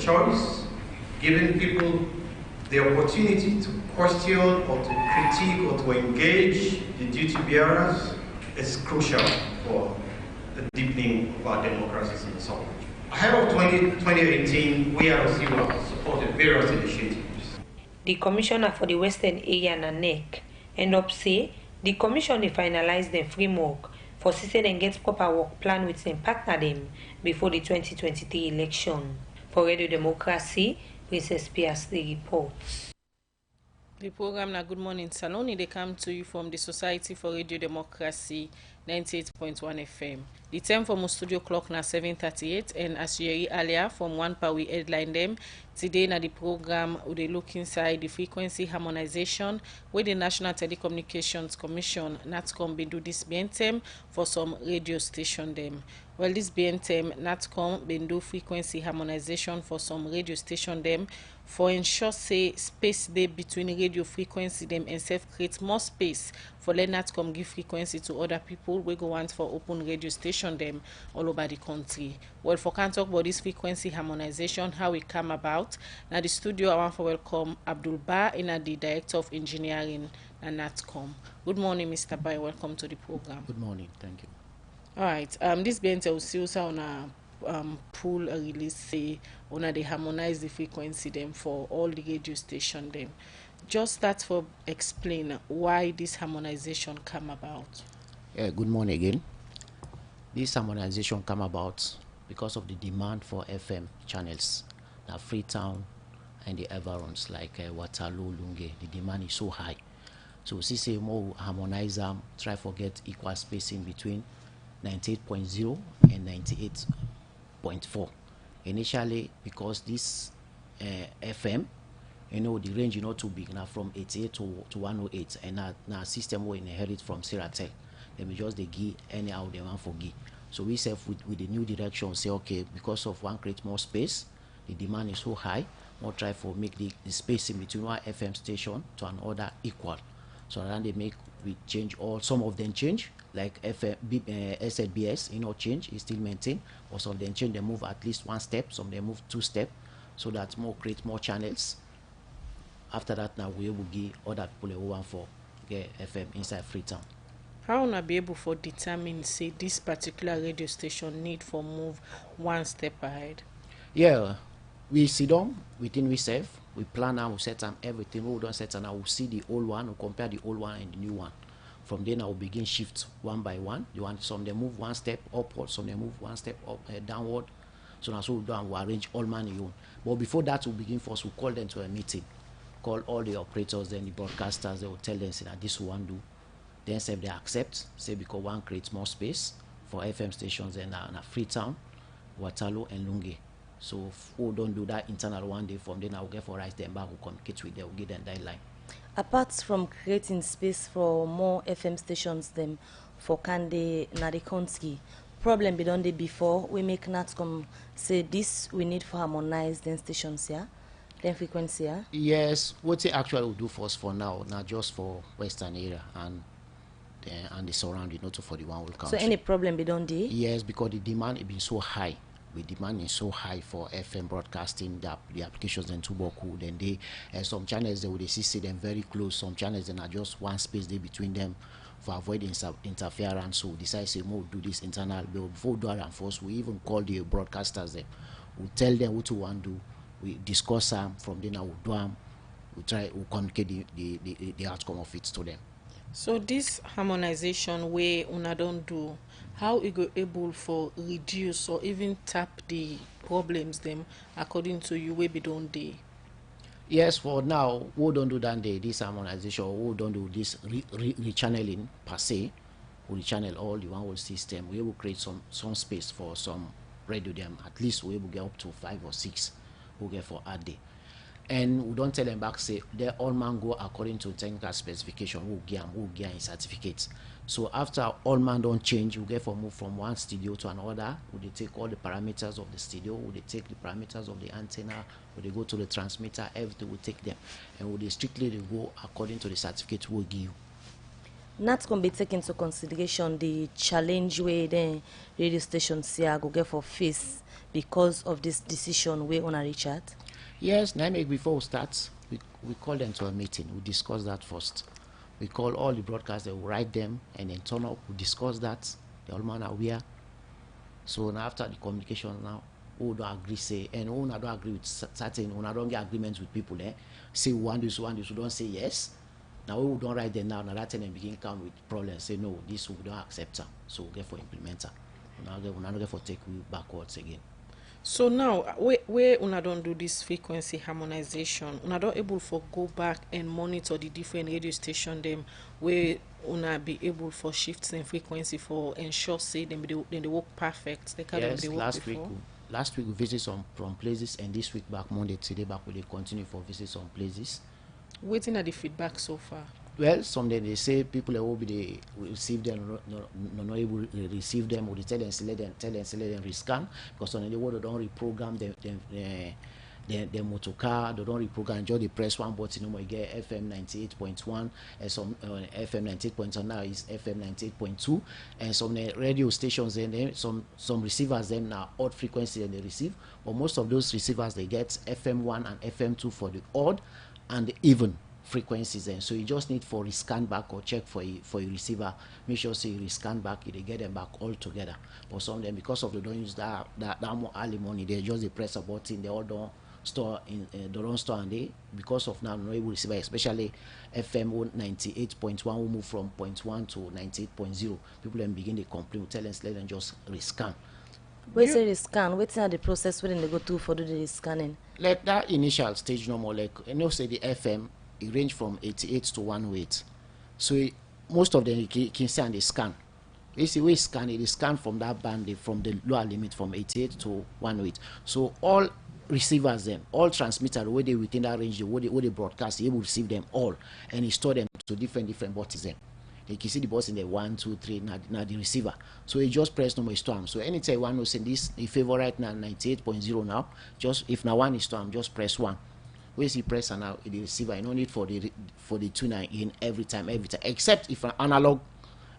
choice, giving people the opportunity to question or to critique or to engage the duty bearers is crucial for the deepening of our democracies in the Salon. Ahead of 2018, we at Salon have supported various initiatives. The Commissioner for the Western Area and NEC end up say the Commission will finalize the framework for system and get proper work plan with them partner them before the 2023 election. For Radio Democracy, Princess Pierce reports. The program na Good Morning Salon. They come to you from the Society for Radio Democracy 98.1 FM. The time for my studio clock na 7:38, and as you heard earlier from one part we headline them. Today na the program we look inside the frequency harmonization where the National Telecommunications Commission NATCOM been do this BNTM for some radio station them. Well, this BNTM NATCOM been do frequency harmonization for some radio station them for ensure say space there between radio frequency them and self create more space for let NATCOM give frequency to other people we go want for open radio station them all over the country. Well, for can talk about this frequency harmonization, how it come about. Now the studio I want to welcome Abdul Ba, the Director of Engineering and NATCOM. Good morning, Mr. Ba. Welcome to the program. Good morning. Thank you. All right. This BNT will see also on a pull a release say on they harmonize the frequency them for all the radio station them. Just that for explain why this harmonization come about. Good morning again. This harmonization come about because of the demand for FM channels. Now Freetown and the environs like Waterloo, Lunge, the demand is so high. So we say more harmonize them, try to get equal spacing between 98.0 and 98.4. Initially, because this FM, you know, the range is not too big now from 88 to 108, and now system will inherit from Seratel. They may just they give anyhow they want for give. So we say with the new direction say okay, because of one create more space, the demand is so high, more try for make the spacing between one FM station to another equal. So then they make we change all, some of them change like SLBS, you know, change is still maintained, or some of them change, they move at least one step, some they move 2 steps, so that more create more channels. After that now we will give other people who want for get FM inside Freetown. How will be able to determine say this particular radio station need for move 1 step ahead? Yeah, we sit down within we save, we plan out, we set them everything. We don't set them now, we see the old one, we compare the old one and the new one. From there now we begin shift one by one. You want some they move 1 step upward, some they move 1 step up downward. So now so we do and we arrange all man you own. But before that we begin first, we call them to a meeting. Call all the operators, then the broadcasters, they will tell them say that this one do. Then say they accept, say because one creates more space for FM stations in Freetown, Waterloo and Lunge. So who don't do that internal one day from then I'll get for rice them back, who communicate with them, we'll give them deadline. Apart from creating space for more FM stations them for Kande na the country, problem be done day before we make NATCOM say this we need for harmonize then stations here, then frequency here. Yes, what they actually will do first for now, not just for Western area and the surrounding, not for the one will country. So any problem be done day? Yes, because the demand has been so high. The demand is so high for FM broadcasting that the applications in Tuboku, then they some channels they would see them very close. Some channels then are just one space there between them for avoiding interference. So we decide say more do this internal bill before do and first we even call the broadcasters them. We tell them what we want to do. We discuss them from then we do them. We try to communicate the outcome of it to them. So this harmonization way una don't do, how you go able for reduce or even tap the problems them according to you we be don't day? Yes, for now we don't do that day this harmonization, we don't do this rechanneling per se. We rechannel all the one whole system. We will create some space for some radio them. At least we will get up to 5 or 6 we get for a day. And we don't tell them back say they all man go according to technical specification, who get in certificates. So after all man don't change, we get for move from one studio to another. We take all the parameters of the studio, we take the parameters of the antenna, we go to the transmitter, everything we take them, and we strictly go according to the certificate we give. NATCOM be take into consideration the challenge where the radio stations here go get for face because of this decision we on a Richard? Yes, now make before we start, we call them to a meeting. We discuss that first. We call all the broadcasters, we write them, and then turn up. We discuss that. The all man are aware. So now after the communication now, who don't agree say, and who don't agree with certain, who don't get agreements with people, say one this, we don't say yes. Now we don't write them now, that time and begin come with problems. Say no, this we don't accept her. So we get for implementer. We not get for take we backwards again. So now, where una don't do this frequency harmonization, una don't able for go back and monitor the different radio station them where una be able for shifts in frequency for ensure say them they work perfect. They kind of they work before. Last week we visit some places, and this week back Monday today back we continue for visit some places. Waiting at the feedback so far. Well, some they say people will be they receive them, not able to receive them, or they tell them select them rescan, because on the word they don't reprogram the motor car, they don't reprogram, just they press one button, you know, you get FM 98.1, and some FM 98.1 now is FM 98.2, and some radio stations then some receivers then are odd frequency and they receive, but most of those receivers they get FM 1 and FM 2 for the odd and the even frequencies, and so you just need for rescan back or check for a receiver, make sure say you rescan back, you get them back all together. But some of them, because of they don't use that more early money, they just they press a button, they all don't store in they don't store, and they because of now no able receiver, especially FM 98.1 will move from 0.1 to 98.0. People then begin to complain, tell them let them just rescan. Wait say rescan, waiting at the process when they go to for do the rescanning. Like that initial stage no more, like you know say the FM it range from 88 to 108. So most of them you can see and they scan. You see we scan it scan from that band from the lower limit from 88 to 108. So all receivers them, all transmitters where they within that range, where they broadcast, you will receive them all and store them to different buttons them. You can see the button in the 1, 2, 3, now the receiver. So you just press number storm. So anytime one will send this in favor right now 98.0 now, just if now one is storm, just press 1. Where you press and now the receiver, you don't need for the tuner in every time, except if an analog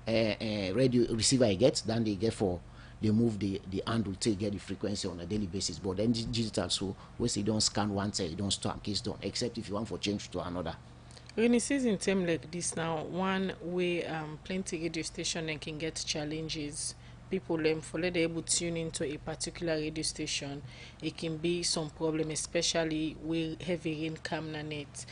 radio receiver you get, then they get for they move the handle to get the frequency on a daily basis. But then digital, so where you don't scan one side, you don't store case done, except if you want for change to another. Rainy season time like this now, one way plenty radio station and can get challenges. People for let they able to tune into a particular radio station, it can be some problem, especially with heavy rain come na net.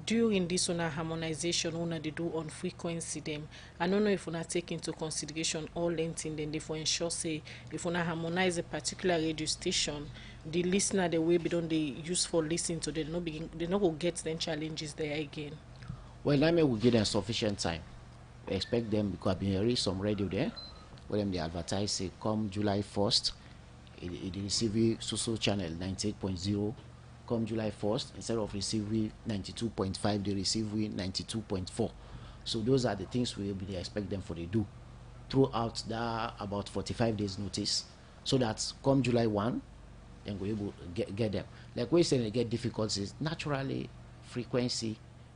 During this harmonization they do on frequency them. I don't know if we take into consideration all length in then they for ensure say if we harmonize a particular radio station, the listener the way we don't they use for listening to them they not go get them challenges there again. Well, I may will give them sufficient time. We expect them because I've been some radio there. Where them they advertise say come July 1st, it receive social channel 98.0. Come July 1st, instead of receiving 92.5, they receive 92.4. So those are the things we expect them for they do throughout that about 45 days notice, so that come July 1, then we're able to get them. Like we say, they get difficulties. Naturally,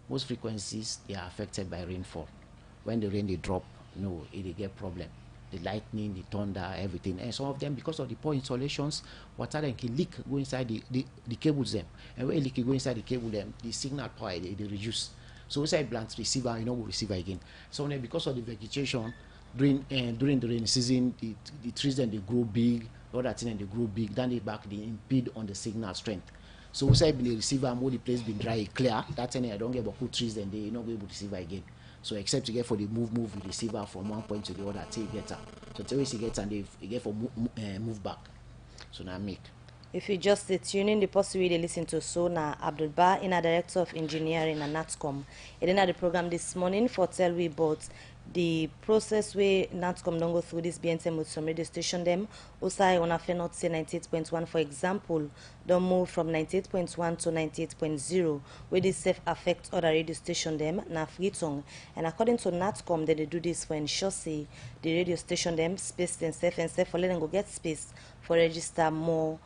most frequencies they are affected by rainfall. When the rain they drop, it get problem. The lightning, the thunder, everything, and some of them because of the poor installations, water then can leak go inside the cables them, and when leak go inside the cable them, the signal power they reduce. So inside blunt receiver, we'll receive again. So then because of the vegetation during the rainy season, the trees then they grow big, all that thing and they grow big, then they impede on the signal strength. So inside the receiver, more the place been dry clear. That time I don't get about trees, then they not be able to receive again. So except you get for the move the receiver from one point to the other till you get her. So till you get and they get for move back. So now make. If you just tune in, the possibility listen to Sona Abdul Ba, in a director of engineering and NATCOM. In the program this morning for tell we about the process where NATCOM don't go through this BNTM with some radio station them. Osai on a not say 98.1 for example, don't move from 98.1 to 98.0 where this safe affect other radio station them na free tongue. And according to NATCOM, they do this for ensure say the radio station them space and safe for letting go get space for register more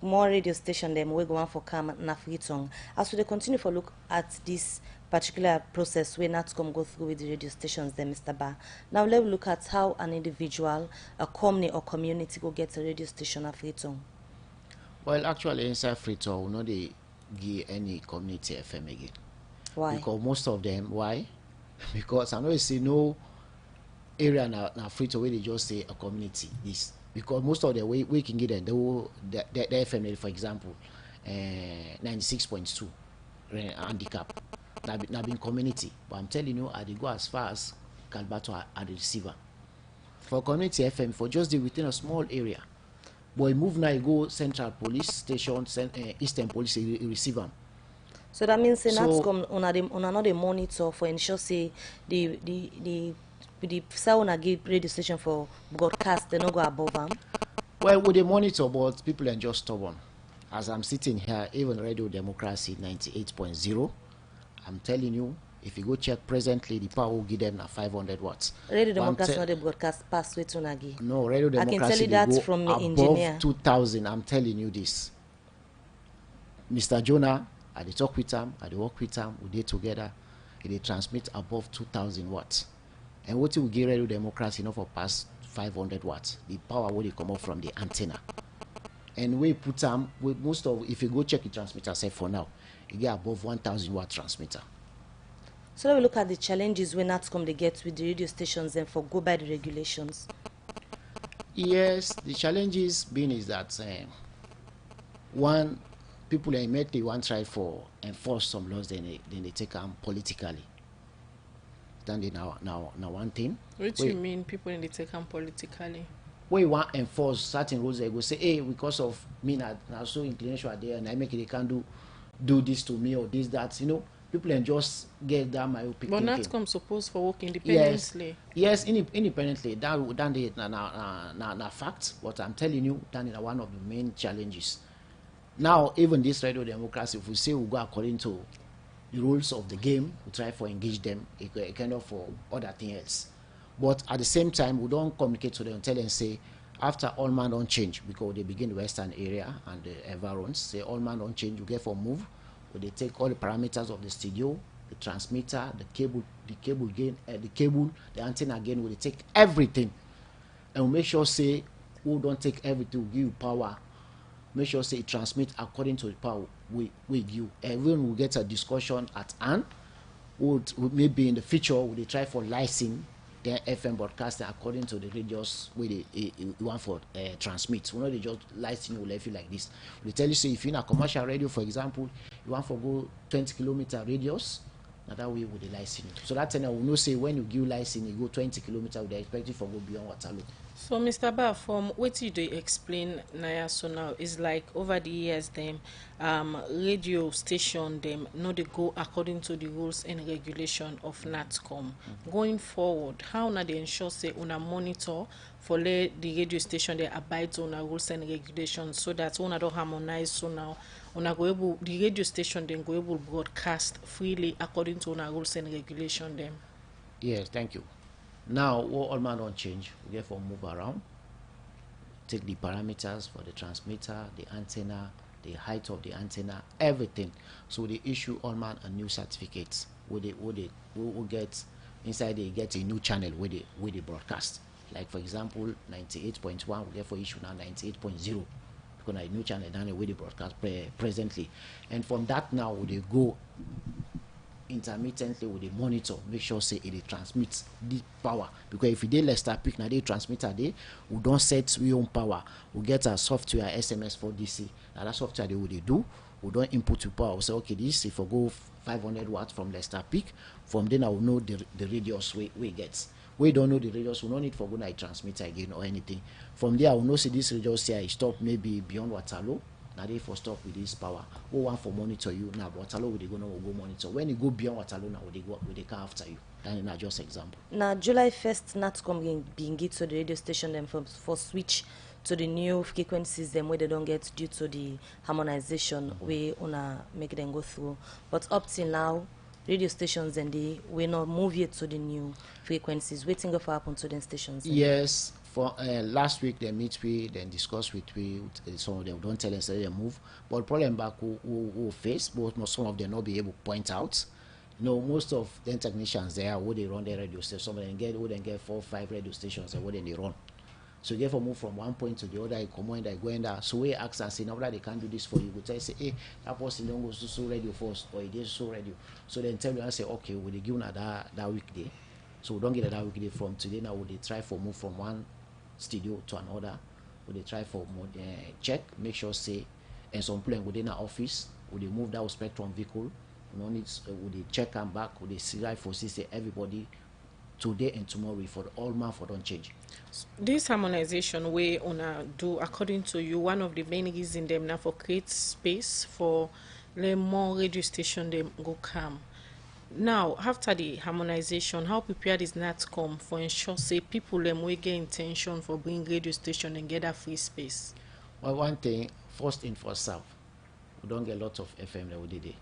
more radio station them we go on for Kam na Freetown. As we dey continue for look at this particular process we not come go through with the radio stations them, Mr. Ba. Now let's look at how an individual, a company or community go get a radio station at Freetown. Well, actually, inside Freetown, we no dey give any community FM again. Why? Because most of them, why? Because I know you see no area na Freetown where they just say a community. This because most of the we can get them the FM, for example, 96.2 handicap. Na been community, but I'm telling you, I dey go as far as Calbato at the receiver. For community FM, for just within a small area. But move now, you go Central Police Station, Eastern Police, you receive them. So that means so, come on another monitor for ensure say the sound give radio station for broadcast they no go above them. Well, with the monitor, but people are just stubborn. As I'm sitting here, even Radio Democracy 98.0, I'm telling you, if you go check presently, the power will give them 500 watts. Radio Democracy not the broadcast pass with Tunagi. No, Radio Democracy. I can tell you that from the engineer. Above 2,000, I'm telling you this. Mr. Jonah, I dey talk with him, I dey work with him, we did together. They transmit above 2,000 watts. And what will give Radio Democracy enough for past 500 watts? The power will come up from the antenna. And we put them with most of, if you go check the transmitter, say for now, you get above 1,000 watt transmitter. So let me look at the challenges when NATSCOM they get with the radio stations and for go by the regulations. Yes, the challenges being is that one, people immediately want try for enforce some laws, then they take them politically. Then they now one thing. What do you mean people in the take them politically? We want enforce certain rules. They go say, hey, because of me now so inclination are there, and I make it they can do this to me or this that, you know. People can just get that myopic. But NATSCOM supposed for work independently. Yes, independently. That fact. But I'm telling you, that is one of the main challenges. Now, even this Radio Democracy, if we say we go according to the rules of the game, we try for engage them, kind of for other things else. But at the same time, we don't communicate to them, tell them, say, after all man don't change, because they begin the western area and the environs, say all man don't change, you get for move. They take all the parameters of the studio, the transmitter, the cable gain, the antenna again. We take everything, and we make sure say we don't take everything. We give you power. Make sure say it transmit according to the power we give you. And when we get a discussion at hand, would maybe in the future we try for licensing the FM broadcasting according to the radius where they want for transmit. We know they just license will leave you like this. They tell you say if you're in a commercial radio, for example, you want for go 20-kilometer radius, now that way with the license. So that time we know say when you give license, you go 20 kilometers, they expect you for go beyond Waterloo. So, Mr. Ba, from what you do explain Naya so now is like over the years, them radio station them no they go according to the rules and regulation of NATSCOM. Going forward, how now they ensure say una monitor for the radio station they abide on rules and regulations so that una don't harmonize so now una go able the radio station then go able broadcast freely according to una rules and regulation them. Yes, thank you. Now, all man don't change. We get for move around, take the parameters for the transmitter, the antenna, the height of the antenna, everything. So they issue all man a new certificates. We get inside. They get a new channel where they broadcast. Like for example, 98.1. We get for issue now 98.0 because a new channel down where they broadcast presently. And from that now, they go intermittently with the monitor, make sure say it transmits the power, because if you did Leicester pick now they transmitter they we don't set we own power, we get a software SMS for DC. Now that software they do we don't input to power. We say okay, this if I go 500 watts from Leicester peak, from then I will know the radius we get. We don't know the radius, we don't need for go night transmitter again or anything. From there I will know see this radius here stop maybe beyond Waterloo. Now they for stop with this power. We want for monitor you now, but Waterloo we go monitor. When you go beyond Waterloo now, they come after you. That is not just example. Now July 1st, NATSCOM being get to the radio station them for switch to the new frequencies them where they don't get due to the harmonization we wanna make them go through. But up till now, radio stations and they will not move yet to the new frequencies. Waiting for happen to the stations. Yes, For last week, they meet we, then discuss with we. Some of them don't tell us that they move. But problem back who face, but some of them not be able to point out. Most of the technicians there, who they run their radio station, some of them get 4 or 5 radio stations, and what they run. So you get for move from one point to the other, you come in, they go in there. So we ask and say, now that they can't do this for you, we say, hey, that person don't go to so radio first, or it is so radio. So then tell you and say, okay, will they give that weekday? So we don't get that weekday from today. Now will they try for move from one studio to another? Will they try for more check, make sure say, and some people within our office, will they move that spectrum vehicle? No needs, will they check and back? Will they see right for say everybody today and tomorrow for all man for don't change? This harmonization way on do according to you one of the main reasons them now for create space for the more radio station them go come. Now after the harmonization, how prepared is NATCOM for ensure say people them will get intention for bring radio station and get that free space? Well, one thing, first in first serve, we don't get lots of FM that we did it.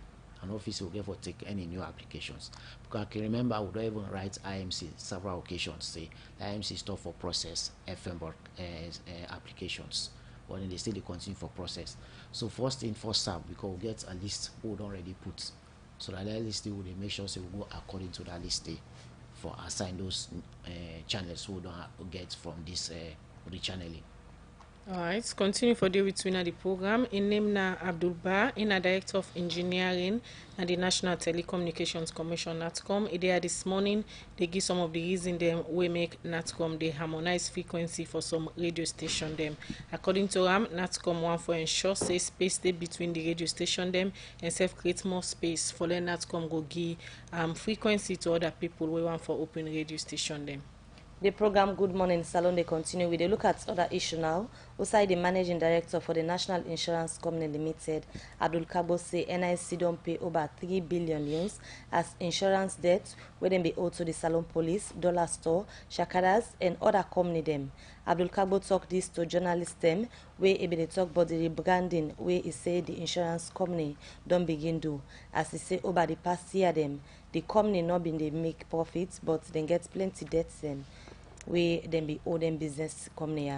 An office will get for take any new applications. Because I can remember we don't even write IMC several occasions, say IMC stuff for process FM applications. But then they still continue for process. So first in first serve, because we get a list who don't already put. So that list will make sure say we go according to that list for assign those channels who don't get from this rechanneling. Alright, continue for the between the program. In name na Abdul Ba, in a Director of Engineering and the National Telecommunications Commission NATCOM. There this morning, they give some of the reasons them we make NATCOM they harmonize frequency for some radio station them. According to them, NATCOM want for ensure say space stay between the radio station them and self create more space for the NATCOM go give frequency to other people we want for open radio station them. The program Good Morning Salon, they continue with a look at other issue now. Osai, the Managing Director for the National Insurance Company Limited, Abdul Kabo, say NIC don't pay over 3 billion euros as insurance debt where they be owed to the Salon Police, Dollar Store, Shakadas, and other company them. Abdul Kabo talk this to journalists them where they talk about the rebranding where he say the insurance company don't begin do. As he say over the past year them, the company not been they make profits but they get plenty debts them. We then be owe them business company.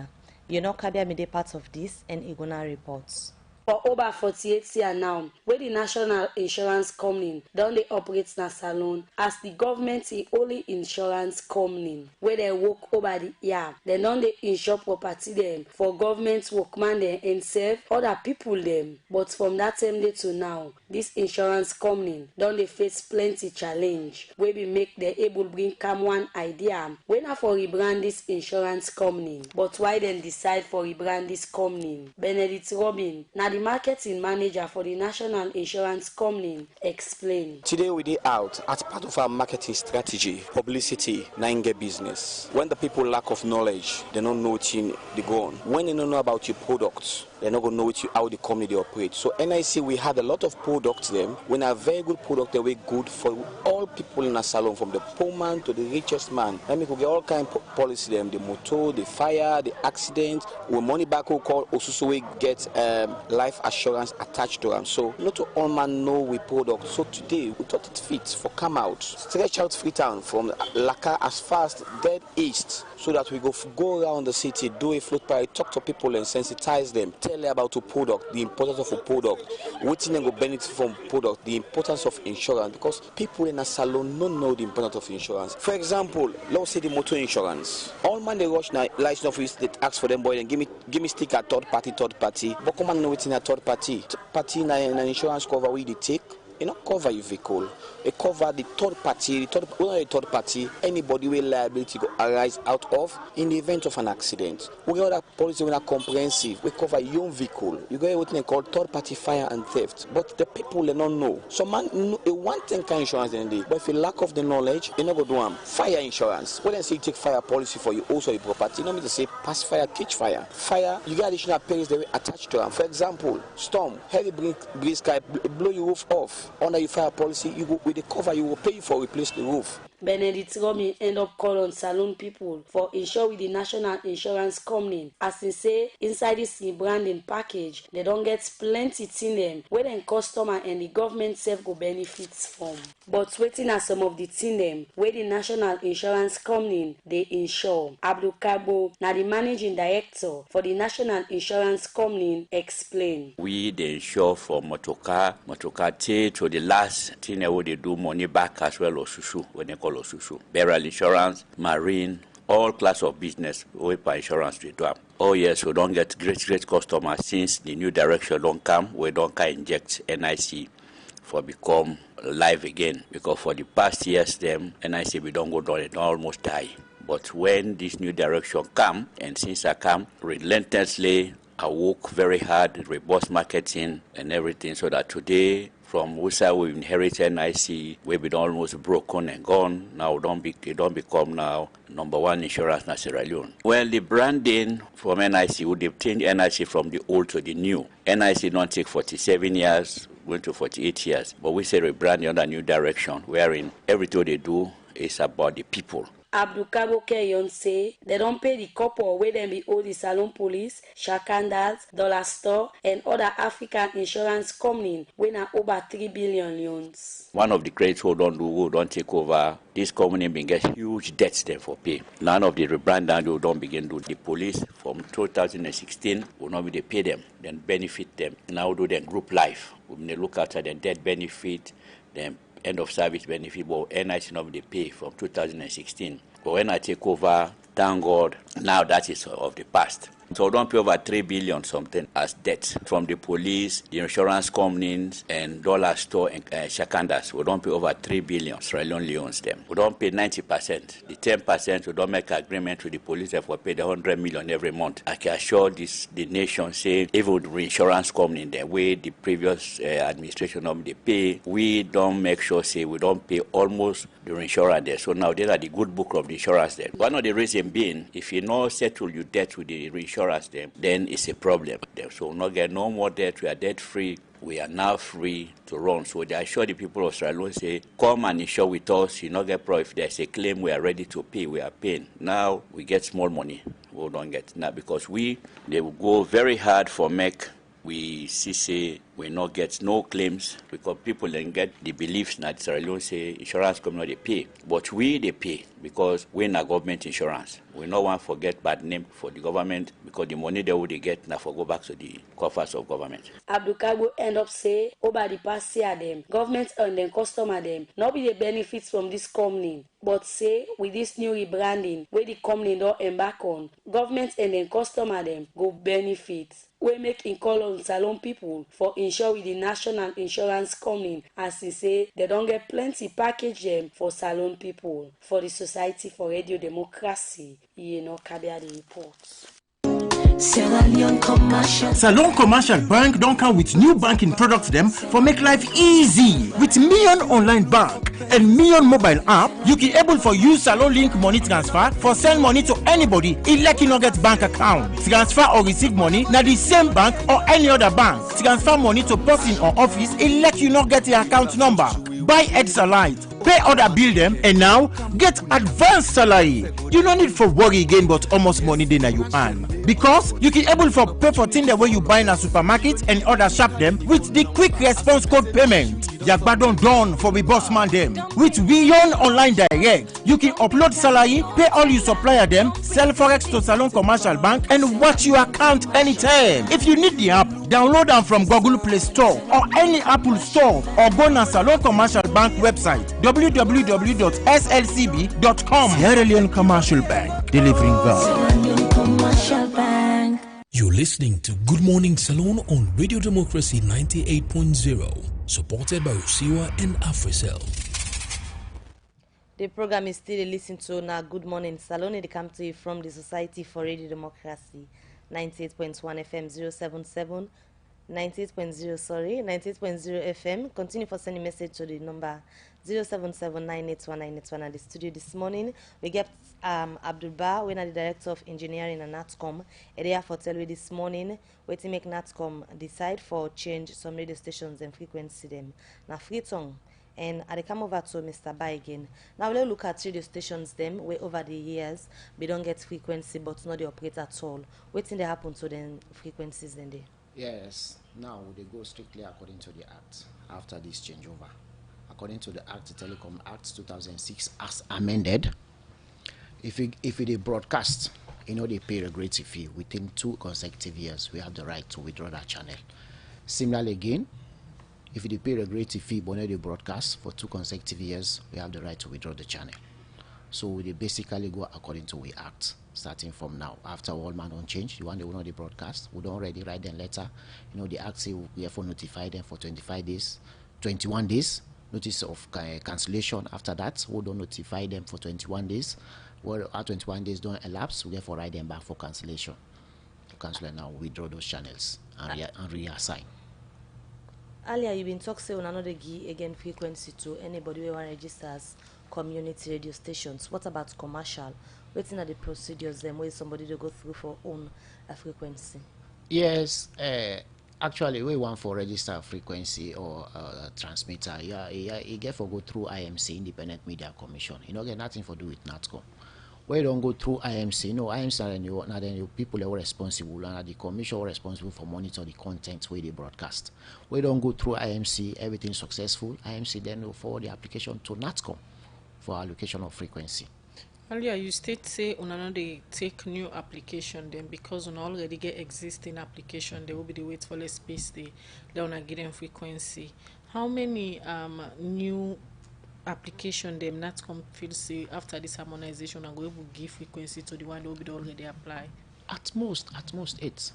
You know, Kabia made a part of this and Igona reports. For over 48 years now, where the National Insurance Company don't they operate na Salon as the government is only insurance company where they work over the year. They don't they insure property them for government workman them and serve other people them. But from that time day to now, this insurance company don't they face plenty challenge where we make they able bring come one idea when not for rebrand this insurance company. But why then decide for rebrand this company? Benedict Robin now the marketing manager for the National Insurance Company explained. Today we did out as part of our marketing strategy, publicity, Nainge business. When the people lack of knowledge, they don't know what they go on. When they don't know about your products, they're not going to know how the company they operate. So NIC, we had a lot of products them. We have very good product that were good for all people in a salon, from the poor man to the richest man. And we could get all kind of policy them, the motor, the fire, the accident. We money back who call also we get life assurance attached to them. So not all man know we product. So today we thought it fits for come out, stretch out Freetown from Laka as far as dead east, so that we go around the city, do a float parade, talk to people and sensitize them. Tell them about a product, the importance of a product, what thing go benefit from product, the importance of insurance, because people in a salon don't know the importance of insurance. For example, let's say the motor insurance. All man they rush now license office that ask for them boy and give me sticker third party. But come on know it's in a third party. Party in an insurance cover we they take. You know, cover your vehicle. It cover the third party, anybody with liability go arise out of in the event of an accident. We got that policy when comprehensive. We cover your own vehicle. You got what they call third party fire and theft. But the people they don't know. So man, a one thing kind insurance in the day. But if you lack of the knowledge, you not go do them. Fire insurance. When they say you take fire policy for you, also your property, you don't mean to say pass fire, catch fire. Fire, you get additional perils that are attached to them. For example, storm, heavy breeze sky, blow your roof off. Under your fire policy, you go with the cover, you will pay for replace the roof. Benedict Romy end up call on Salon people for insure with the National Insurance Company. As they say, inside this branding package, they don't get plenty thing them where then customer and the government self go benefits from. But waiting are some of the thing them where the National Insurance Company they insure. Abdul Kabo, now the managing director for the National Insurance Company, explain. We they insure from motorcar to the last thing where they do money back as well as susu when they call susu. Burial insurance, marine, all class of business we pay insurance to do. Oh yes, we don't get great customers since the new direction don't come. We don't can inject NIC for become live again because for the past years them NIC we don't go down and almost die. But when this new direction come and since I come relentlessly, I work very hard, robust marketing and everything so that today from Wusa we inherited NIC, we've been almost broken and gone. Now it don't become now number one insurance in Sierra Leone. Well, the branding from NIC would have changed NIC from the old to the new. NIC don't take 47 years, going to 48 years. But we say rebranding under new direction, wherein everything they do is about the people. Abdul Kabo Keyon say they don't pay the couple where them be owe the Salon Police, Shakandas, Dollar Store, and other African insurance company when are over 3 billion loans. One of the credits who don't take over, this company been get huge debts there for pay. None of the rebrand who don't begin to the police from 2016 will not be they pay them, then benefit them. Now do them group life. When they look after the debt benefit, then end of service benefit, but NIC not they pay from 2016. But when I take over, thank God, now that is of the past. So don't pay over 3 billion something as debt from the police, the insurance companies, and Dollar Store and Shakandas. We don't pay over 3 billion. Sierra Leone loans them. We don't pay 90%. The 10% we don't make agreement with the police if we pay the 100 million every month. I can assure the nation say even with the insurance company the way the previous administration of they pay, we don't make sure say we don't pay almost the insurance there. So now these are the good book of the insurance there. One of the reasons being if you not settle your debt with the insurance then it's a problem. So we'll not get no more debt, we are debt free, we are now free to run. So I assure the people of Salon say, come and insure with us, you not get problem. If there's a claim, we are ready to pay, we are paying. Now we get small money, we don't get now because they will go very hard for make we see say we not get no claims because people then get the beliefs that Sierra Leone say insurance company they pay. But they pay because we're in a government insurance. We no want forget bad name for the government because the money they would get now for go back to the coffers of government. Abdul Kabo end up say over the past year them, government and then customer them, not be the benefits from this company. But say with this new rebranding where the company don't embark on, government and then customer them go benefit. We make in call on Salon people for insure with the National Insurance Company as they say they don't get plenty package them for Salon people. For the Society for Radio Democracy, Kabia the reports. Salon Commercial Bank don't come with new banking products them for make life easy. With Million Online Bank and Million Mobile App, you can able for use Salon Link money transfer for send money to anybody elect you not get bank account. Transfer or receive money na the same bank or any other bank. Transfer money to person or office elect you not get the account number. Buy Edsalite, pay other bill them, and now get advanced salary. You don't need for worry again, but almost money then you earn. Because you can able for pay for things the way you buy in a supermarket and other shop them with the quick response code payment. Yagbadon done for the boss man them. With Million Online Direct, you can upload salary, pay all you supplier them, sell forex to Salon Commercial Bank, and watch your account anytime. If you need the app, download them from Google Play Store or any Apple Store, or go to Salon Commercial Bank website www.slcb.com. Sierra Leone Commercial Bank, delivering value. You're listening to Good Morning Salon on Radio Democracy 98.0, supported by Usiwa and AfriCell. The program is still listening to now Good Morning Salon. It comes to you from the Society for Radio Democracy 98.1 FM 077 98.0 FM. Continue for sending message to the number 077981981 at the studio this morning. We get Abdul Ba, we are the Director of Engineering and NATCOM. Area for tell you this morning, where to make NATCOM decide for change some radio stations and frequency them. Now free tongue And I come over to Mr. Ba again. Now let's look at radio stations them where over the years we don't get frequency but not the operate at all. What thing they happen to them frequencies then they? Yes, now they go strictly according to the Act after this changeover. According to the Act, the Telecom Act 2006 as amended, if they broadcast, they pay a regulatory fee within 2 consecutive years, we have the right to withdraw that channel. Similarly again, if they pay a regulatory fee but they broadcast for 2 consecutive years, we have the right to withdraw the channel. So they basically go according to we Act starting from now. After all man don't change, the one they will not the broadcast, we don't already write them letter. The Act say we have to notify them for 25 days, 21 days, notice of cancellation. After that, we don't notify them for 21 days. Well, our 21 days don't elapse, we therefore write them back for cancellation. To cancel now, withdraw those channels and reassign. Earlier you've been talking on another give again frequency to anybody who want to register as community radio stations. What about commercial? Waiting at the procedures them where somebody to go through for own a frequency? Yes, actually we want for register a frequency or a transmitter. You get for go through IMC, Independent Media Commission. Get nothing for do with NATCOM. Where you don't go through IMC, IMC are the people that are responsible and are the commission responsible for monitor the content where they broadcast. We don't go through IMC, everything successful. IMC then will forward the application to NATCOM for allocation of frequency. Earlier you say on they take new application then because on already get existing application there will be the wait for less space they don't get them frequency. How many new application them not come feel say after this harmonization and go able to give frequency to the one that will be already apply? At most 8.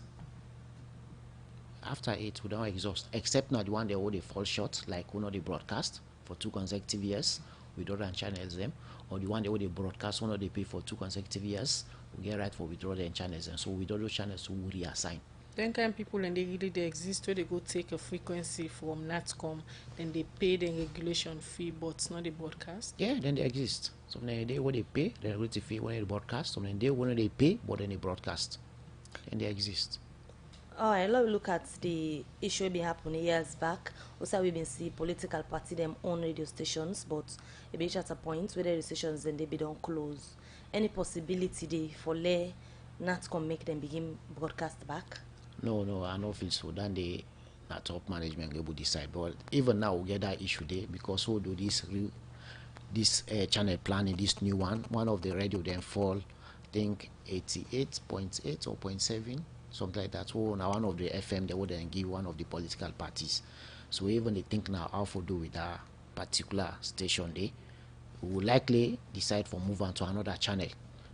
After 8 we don't exhaust, except now the one they already fall short, like they broadcast for 2 consecutive years, we don't run channels them, or the one they already broadcast they pay for 2 consecutive years, we get right for withdraw them channels, and so withdraw those channels we reassign. Then kind people and they exist where they go take a frequency from NATCOM, then they pay the regulation fee but not the broadcast? Yeah, then they exist. Some they when they pay the regulatory fee when they broadcast, some they when they pay but then they broadcast. And they exist. Alright, let's look at the issue been happening years back. Also we've been see political party them own radio stations, but it be at a point where the radio stations then they be don't close. Any possibility they for lay NATCOM make them begin broadcast back? No, I don't feel so. Then the top management will decide. But even now we get that issue there because who do this channel planning, this new one of the radio then fall, I think 88.8 or 0.7, something like that. So now one of the FM they would then give one of the political parties. So even they think now how to do with that particular station there, we will likely decide for move on to another channel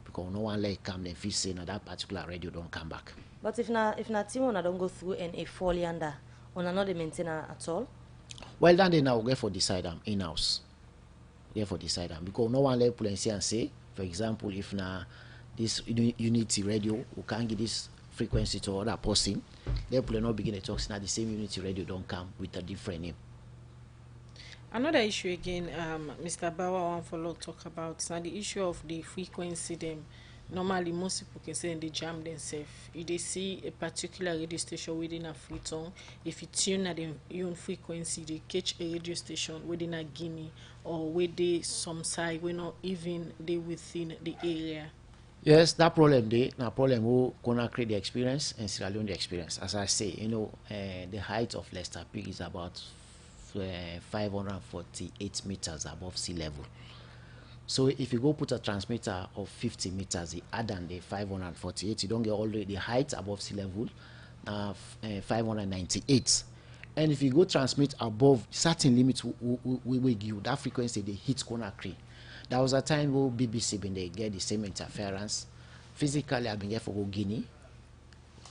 because no one like come then feel say now that particular radio don't come back. But if na team one don't go through and a fall under, on not the maintainer at all? Well, then they now get for decide them in-house. Get for decide them because no one let policy and say, for example, if now this unity radio we can't give this frequency to other person, they will not begin to talk now the same unity radio don't come with a different name. Another issue again, Mr. Bawa want follow talk about now the issue of the frequency them. Normally most people can say they jam themselves. If they see a particular radio station within a free town, if you tune at their own frequency, they catch a radio station within a Guinea or where they some side we're not even they within the area. Yes, that problem there, that problem who gonna create the experience and Sierra Leone the experience. As I say, the height of Leicester Peak is about 548 meters above sea level. So if you go put a transmitter of 50 meters, you add on the 548, you don't get all the height above sea level, 598. And if you go transmit above certain limits, we will give that frequency, they hit Conakry. There was a time where BBC been they get the same interference. Physically, I've been here for Guinea.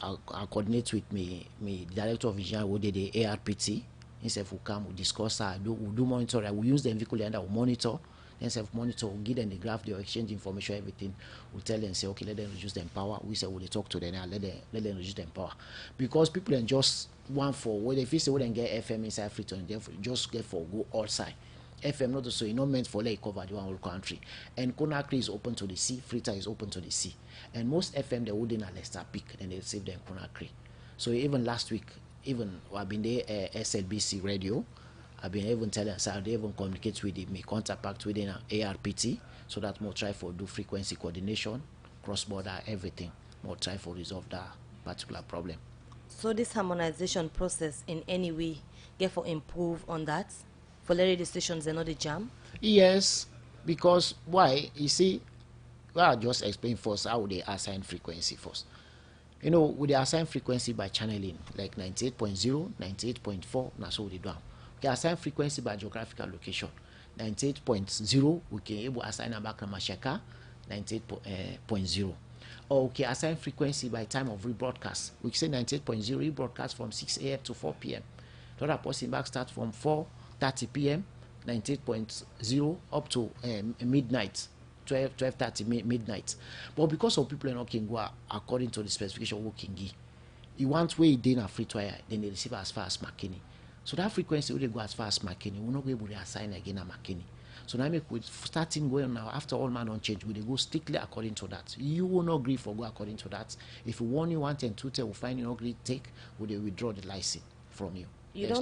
I coordinate with me director of vision who did the ARPT. Instead we come, we discuss, we do monitor, we use the vehicle and we monitor. Then self-monitor, we'll give them the graph, they'll exchange information, everything. We'll tell them, say, okay, let them reduce them power. We say, we'll talk to them and let them reduce them power. Because people then just want for, well, if you say, we then get FM inside Freetown, they just get for go outside. FM not so, it's not meant for like cover the whole country. And Conakry is open to the sea, Freetown is open to the sea. And most FM, they wouldn't at Leicester Peak, and they'll save them Conakry. So even last week, I've been there, SLBC radio, I've been even telling us they even communicate with my counterpart within ARPT so that more try for do frequency coordination, cross-border, everything. More try for resolve that particular problem. So this harmonization process in any way get for improve on that? For the radio stations and not the jam? Yes, because why? You see, well, I'll just explain first how they assign frequency first. You know, with the assign frequency by channeling, like 98.0, 98.4, that's what they do. We assign frequency by geographical location. 98.0, we can able assign a back Mashaka, 98.0. Or we can assign frequency by time of rebroadcast. We can say 98.0 rebroadcast from 6 a.m. to 4 p.m. The other person back start from 4:30 p.m., 98.0 up to midnight. 12:30 midnight. But because of people are not can go according to the specification we can give, you want way they na free to air, then they receive as far as McKinney. So that frequency will go as far as McKinney. We're not be able to assign again at McKinney. So now make with starting going now after all man on change, we go strictly according to that. You will not agree for go according to that. If you want you 110, 210, we'll find you not agree take, we they withdraw the license from you. You don't